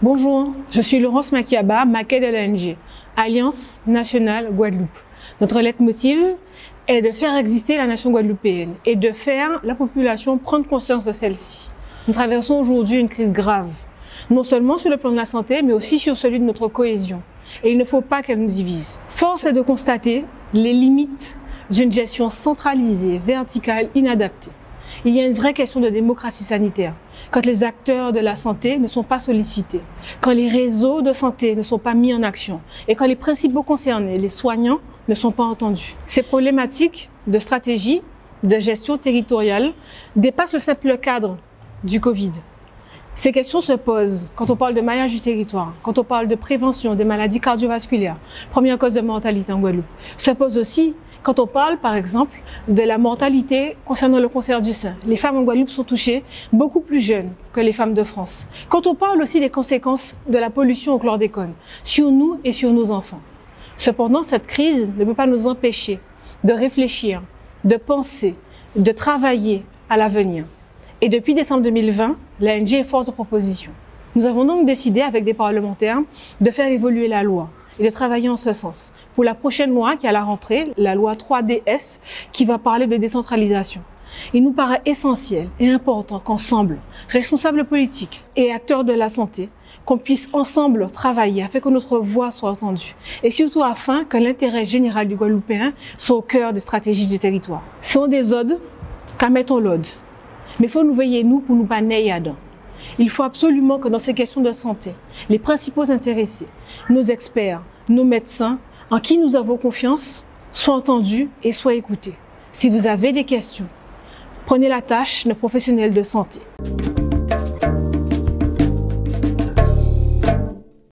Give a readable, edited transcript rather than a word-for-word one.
Bonjour, je suis Laurence Makiaba, maquette de l'ANG, Alliance Nationale Guadeloupe. Notre leitmotiv est de faire exister la nation guadeloupéenne et de faire la population prendre conscience de celle-ci. Nous traversons aujourd'hui une crise grave, non seulement sur le plan de la santé, mais aussi sur celui de notre cohésion. Et il ne faut pas qu'elle nous divise. Force est de constater les limites d'une gestion centralisée, verticale, inadaptée. Il y a une vraie question de démocratie sanitaire. Quand les acteurs de la santé ne sont pas sollicités, quand les réseaux de santé ne sont pas mis en action et quand les principaux concernés, les soignants, ne sont pas entendus. Ces problématiques de stratégie, de gestion territoriale dépassent le simple cadre du Covid. Ces questions se posent quand on parle de maillage du territoire, quand on parle de prévention des maladies cardiovasculaires, première cause de mortalité en Guadeloupe. Se posent aussi quand on parle, par exemple, de la mortalité concernant le cancer du sein. Les femmes en Guadeloupe sont touchées beaucoup plus jeunes que les femmes de France. Quand on parle aussi des conséquences de la pollution au chlordécone sur nous et sur nos enfants. Cependant, cette crise ne peut pas nous empêcher de réfléchir, de penser, de travailler à l'avenir. Et depuis décembre 2020, l'ANG est force de proposition. Nous avons donc décidé, avec des parlementaires, de faire évoluer la loi et de travailler en ce sens. Pour la prochaine loi qui est à la rentrée, la loi 3DS, qui va parler de décentralisation. Il nous paraît essentiel et important qu'ensemble, responsables politiques et acteurs de la santé, qu'on puisse ensemble travailler afin que notre voix soit entendue et surtout afin que l'intérêt général du Guadeloupéen soit au cœur des stratégies du territoire. Ce sont des odes qu'à mettre l'ode. Mais il faut nous veiller, nous, pour nous pas naître dedans. Il faut absolument que dans ces questions de santé, les principaux intéressés, nos experts, nos médecins, en qui nous avons confiance, soient entendus et soient écoutés. Si vous avez des questions, prenez la tâche de professionnels de santé.